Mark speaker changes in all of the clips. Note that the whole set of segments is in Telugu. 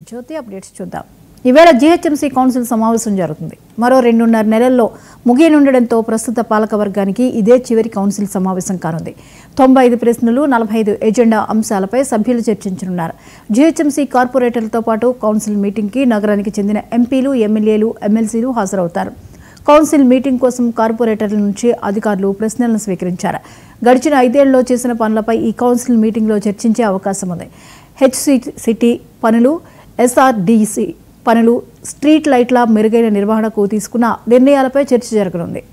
Speaker 1: జ్యోతి అప్డేట్స్ చూద్దాం. ఈవేళ జీహెచ్ఎంసీ కౌన్సిల్ సమావేశం జరుగుతుంది. మరో 2.5 నెలల్లో ముగియనుండడంతో ప్రస్తుత పాలక వర్గానికి ఇదే చివరి కౌన్సిల్ సమావేశం కానుంది. 95 ప్రశ్నలు, 45 ఎజెండా అంశాలపై సభ్యులు చర్చించనున్నారు. జీహెచ్ఎంసీ కార్పొరేటర్లతో పాటు కౌన్సిల్ మీటింగ్కి నగరానికి చెందిన ఎంపీలు, ఎమ్మెల్యేలు, ఎమ్మెల్సీలు హాజరవుతారు. కౌన్సిల్ మీటింగ్ కోసం కార్పొరేటర్ల నుంచి అధికారులు ప్రశ్నలను స్వీకరించారు. గడిచిన 5 ఏళ్లలో చేసిన పనులపై ఈ కౌన్సిల్ మీటింగ్లో చర్చించే అవకాశం ఉంది. హెచ్సిటీ పనులు, ఎస్ఆర్డీసీ పనులు, స్ట్రీట్ లైట్ల మెరుగైన నిర్వహణకు తీసుకున్న నిర్ణయాలపై చర్చ జరగనుంది.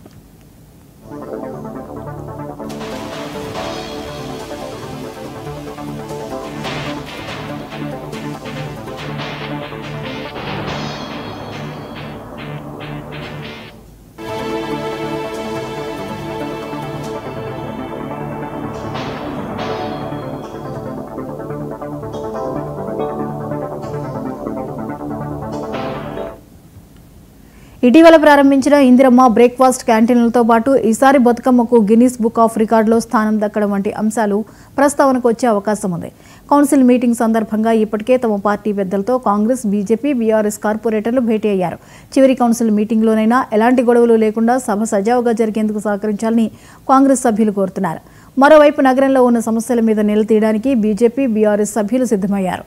Speaker 1: ఇటీవల ప్రారంభించిన ఇందిరమ్మ బ్రేక్ఫాస్ట్ క్యాంటీన్లతో పాటు ఈసారి బతుకమ్మకు గిన్నీస్ బుక్ ఆఫ్ రికార్డులో స్థానం దక్కడం వంటి అంశాలు ప్రస్తావనకు వచ్చే అవకాశం ఉంది. కౌన్సిల్ మీటింగ్ సందర్భంగా ఇప్పటికే తమ పార్టీ పెద్దలతో కాంగ్రెస్, బీజేపీ, బీఆర్ఎస్ కార్పొరేటర్లు భేటీ అయ్యారు. చివరి కౌన్సిల్ మీటింగ్లోనైనా ఎలాంటి గొడవలు లేకుండా సభ సజావుగా జరిగేందుకు సహకరించాలని కాంగ్రెస్ సభ్యులు కోరుతున్నారు. మరోవైపు నగరంలో ఉన్న సమస్యల మీద నిలదీయడానికి బీజేపీ, బీఆర్ఎస్ సభ్యులు సిద్ధమయ్యారు.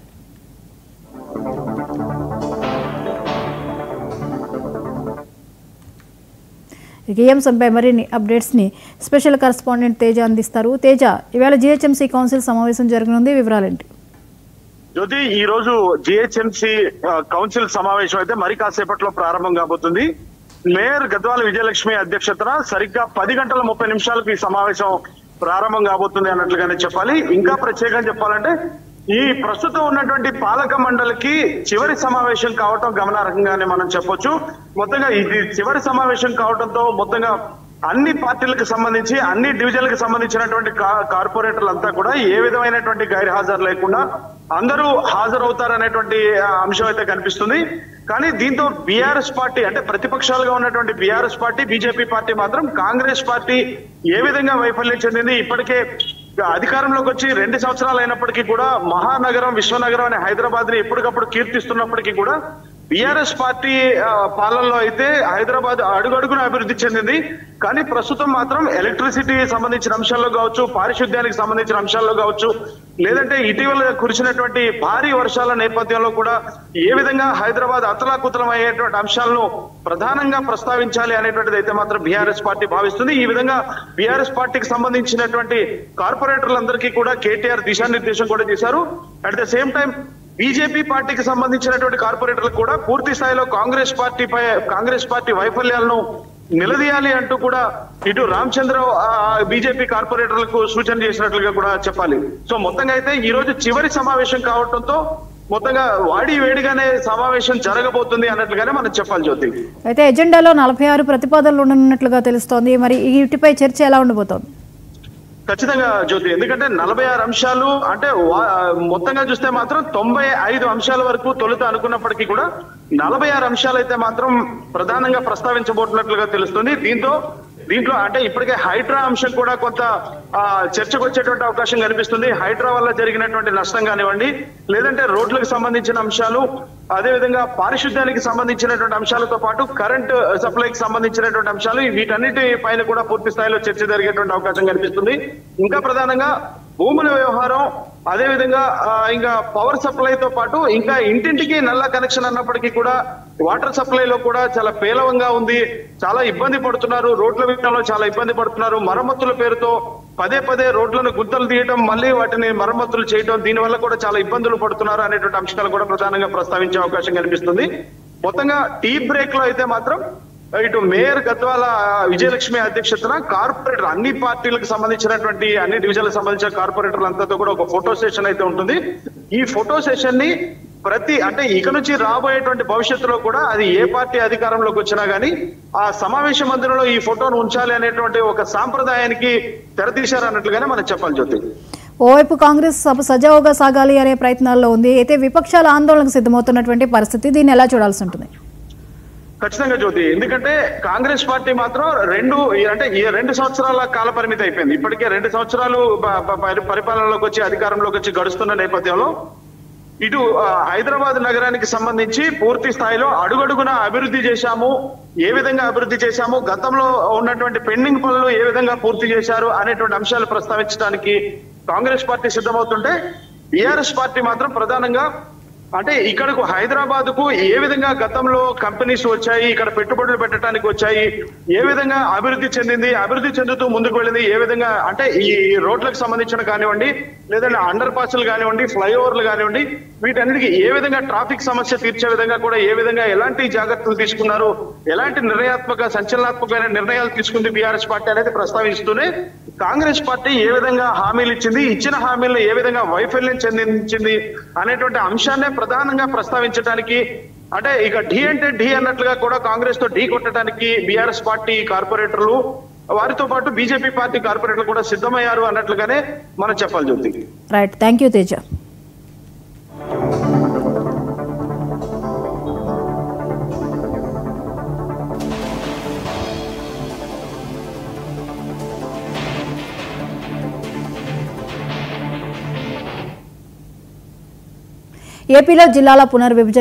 Speaker 1: ఈ అంశంపై మరిన్ని అప్డేట్స్ ని స్పెషల్ కరెస్పాండెంట్ తేజ అందిస్తారు. తేజ, ఇవాళ జీహెచ్ఎంసీ కౌన్సిల్ సమావేశం జరగనుంది, వివరాలేంటి?
Speaker 2: జ్యోతి, ఈ రోజు జీహెచ్ఎంసీ కౌన్సిల్ సమావేశం అయితే మరి కాసేపట్లో ప్రారంభం కాబోతుంది. మేయర్ గద్వాల విజయలక్ష్మి అధ్యక్షతన సరిగ్గా 10 గంటల 30 నిమిషాలకు ఈ సమావేశం ప్రారంభం కాబోతుంది అన్నట్లుగానే చెప్పాలి. ఇంకా ప్రత్యేకంగా చెప్పాలంటే ఈ ప్రస్తుతం ఉన్నటువంటి పాలక మండలికి చివరి సమావేశం కావటం గమనార్హంగానే మనం చెప్పొచ్చు. మొత్తంగా ఇది చివరి సమావేశం కావడంతో మొత్తంగా అన్ని పార్టీలకు సంబంధించి, అన్ని డివిజన్లకు సంబంధించినటువంటి కార్పొరేటర్లంతా కూడా ఏ విధమైనటువంటి గైర్హాజరు లేకుండా అందరూ హాజరవుతారనేటువంటి అంశం అయితే కనిపిస్తుంది. కానీ దీంతో బీఆర్ఎస్ పార్టీ, అంటే ప్రతిపక్షాలుగా ఉన్నటువంటి బీఆర్ఎస్ పార్టీ, బీజేపీ పార్టీ మాత్రం కాంగ్రెస్ పార్టీ ఏ విధంగా వైఫల్యం చెందింది, ఇప్పటికే అధికారంలోకి వచ్చి 2 సంవత్సరాలు అయినప్పటికీ కూడా మహానగరం, విశ్వనగరం అనే హైదరాబాద్ ని ఎప్పటికప్పుడు కీర్తిస్తున్నప్పటికీ కూడా బీఆర్ఎస్ పార్టీ పాలనలో అయితే హైదరాబాద్ అడుగడుగున అభివృద్ధి చెందింది. కానీ ప్రస్తుతం మాత్రం ఎలక్ట్రిసిటీ సంబంధించిన అంశాల్లో కావచ్చు, పారిశుద్ధ్యానికి సంబంధించిన అంశాల్లో కావచ్చు, లేదంటే ఇటీవల కురిసినటువంటి భారీ వర్షాల నేపథ్యంలో కూడా ఏ విధంగా హైదరాబాద్ అతలాకుతలం అయ్యేటువంటి అంశాలను ప్రధానంగా ప్రస్తావించాలి అనేటువంటిది అయితే మాత్రం బీఆర్ఎస్ పార్టీ భావిస్తుంది. ఈ విధంగా బీఆర్ఎస్ పార్టీకి సంబంధించినటువంటి కార్పొరేటర్లందరికీ కూడా కేటీఆర్ దిశానిర్దేశం కూడా చేశారు. At the same time BJP పార్టీకి సంబంధించినటువంటి కార్పొరేటర్లు కూడా పూర్తి స్థాయిలో కాంగ్రెస్ పార్టీ వైఫల్యాలను నిలదీయాలి అంటూ కూడా ఇటు రామచంద్ర బీజేపీ కార్పొరేటర్లకు సూచన చేసినట్లుగా కూడా చెప్పాలి. సో మొత్తంగా అయితే ఈ రోజు చివరి సమావేశం కావడంతో మొత్తంగా వాడి వేడిగానే సమావేశం జరగబోతుంది అన్నట్లుగానే మనం చెప్పాలి. జ్యోతి,
Speaker 1: అయితే ఎజెండాలో 46 ప్రతిపాదనలు ఉండనున్నట్లుగా తెలుస్తోంది. మరి వీటిపై చర్చ ఎలా ఉండబోతోంది?
Speaker 2: ఖచ్చితంగా జ్యోతి, ఎందుకంటే 46 అంశాలు అంటే మొత్తంగా చూస్తే మాత్రం 95 అంశాల వరకు తొలుత అనుకున్నప్పటికీ కూడా 46 అంశాలు అయితే మాత్రం ప్రధానంగా ప్రస్తావించబోతున్నట్లుగా తెలుస్తుంది. దీంట్లో అంటే ఇప్పటికే హైడ్రా అంశం కూడా కొంత చర్చకు వచ్చేటువంటి అవకాశం కనిపిస్తుంది. హైడ్రా వల్ల జరిగినటువంటి నష్టం కానివ్వండి, లేదంటే రోడ్లకు సంబంధించిన అంశాలు, అదేవిధంగా పారిశుద్ధ్యానికి సంబంధించినటువంటి అంశాలతో పాటు కరెంట్ సప్లైకి సంబంధించినటువంటి అంశాలు, వీటన్నిటి పైన కూడా పూర్తి స్థాయిలో చర్చ జరిగేటువంటి అవకాశం కనిపిస్తుంది. ఇంకా ప్రధానంగా భూముల వ్యవహారం, అదేవిధంగా ఇంకా పవర్ సప్లైతో పాటు ఇంకా ఇంటింటికి నల్ల కనెక్షన్ అన్నప్పటికీ కూడా వాటర్ సప్లైలో కూడా చాలా పేలవంగా ఉంది. చాలా ఇబ్బంది పడుతున్నారు, రోడ్ల విషయంలో చాలా ఇబ్బంది పడుతున్నారు. మరమ్మతుల పేరుతో పదే రోడ్లను గుంతలు తీయడం, మళ్ళీ వాటిని మరమ్మతులు చేయడం, దీనివల్ల కూడా చాలా ఇబ్బందులు పడుతున్నారు అనేటువంటి అంశాలు కూడా ప్రధానంగా ప్రస్తావించే అవకాశం కనిపిస్తుంది. మొత్తంగా టీ బ్రేక్ లో అయితే మాత్రం ఇటు మేయర్ గద్వాల విజయలక్ష్మి అధ్యక్షతన కార్పొరేటర్, అన్ని పార్టీలకు సంబంధించినటువంటి అన్ని డివిజన్లకు సంబంధించిన కార్పొరేటర్లంతా కూడా ఒక ఫోటో సెషన్ అయితే ఉంటుంది. ఈ ఫోటో సెషన్ ని అంటే ఇక నుంచి రాబోయేటువంటి భవిష్యత్తులో కూడా అది ఏ పార్టీ అధికారంలోకి వచ్చినా గానీ ఆ సమావేశ మందిరంలో ఈ ఫోటోను ఉంచాలి అనేటువంటి ఒక సాంప్రదాయానికి తెరతీశారన్నట్లుగానే మనం చెప్పాలి. జ్యోతి,
Speaker 1: ఓవైపు కాంగ్రెస్ సభ సజావుగా సాగాలి అనే ప్రయత్నాల్లో ఉంది. అయితే విపక్షాల ఆందోళనకు సిద్ధమవుతున్నటువంటి పరిస్థితి, దీన్ని ఎలా చూడాల్సి ఉంటుంది?
Speaker 2: ఖచ్చితంగా జ్యోతి, ఎందుకంటే కాంగ్రెస్ పార్టీ మాత్రం 2 సంవత్సరాల కాల పరిమితి అయిపోయింది. ఇప్పటికే 2 సంవత్సరాలు పరిపాలనలోకి వచ్చి అధికారంలోకి వచ్చి గడుస్తున్న నేపథ్యంలో ఇటు హైదరాబాద్ నగరానికి సంబంధించి పూర్తి స్థాయిలో అడుగడుగున అభివృద్ధి చేశాము, ఏ విధంగా అభివృద్ధి చేశాము, గతంలో ఉన్నటువంటి పెండింగ్ పనులు ఏ విధంగా పూర్తి చేశారు అనేటువంటి అంశాలు ప్రస్తావించడానికి కాంగ్రెస్ పార్టీ సిద్ధమవుతుంటే బీఆర్ఎస్ పార్టీ మాత్రం ప్రధానంగా అంటే ఇక్కడకు హైదరాబాద్ కు ఏ విధంగా గతంలో కంపెనీస్ వచ్చాయి, ఇక్కడ పెట్టుబడులు పెట్టడానికి వచ్చాయి, ఏ విధంగా అభివృద్ధి చెందింది, అభివృద్ధి చెందుతూ ముందుకు వెళ్ళింది, ఏ విధంగా అంటే ఈ రోడ్లకు సంబంధించిన కానివ్వండి, లేదంటే అండర్ పాస్లు కానివ్వండి, ఫ్లైఓవర్లు కానివ్వండి, వీటన్నిటికీ ఏ విధంగా ట్రాఫిక్ సమస్య తీర్చే విధంగా కూడా ఏ విధంగా ఎలాంటి జాగ్రత్తలు తీసుకున్నారు, ఎలాంటి సంచలనాత్మకమైన నిర్ణయాలు తీసుకుంది బీఆర్ఎస్ పార్టీ అనేది ప్రస్తావిస్తూనే కాంగ్రెస్ పార్టీ ఏ విధంగా హామీలు ఇచ్చింది, ఇచ్చిన హామీలను ఏ విధంగా వైఫల్యం చెందించింది అనేటువంటి అంశాన్నే ప్రధానంగా ప్రస్తావించడానికి అంటే ఇక ఢీ అంటే ఢీ అన్నట్లుగా కూడా కాంగ్రెస్ తో ఢీ కొట్టడానికి బీఆర్ఎస్ పార్టీ కార్పొరేటర్లు వారితో పాటు బీజేపీ పార్టీ కార్పొరేటర్లు కూడా సిద్ధమయ్యారు అన్నట్లుగానే మనం చెప్పాలి Jyothi.
Speaker 1: Right, thank you Teja. ఏపీలో జిల్లాల పునర్విభజన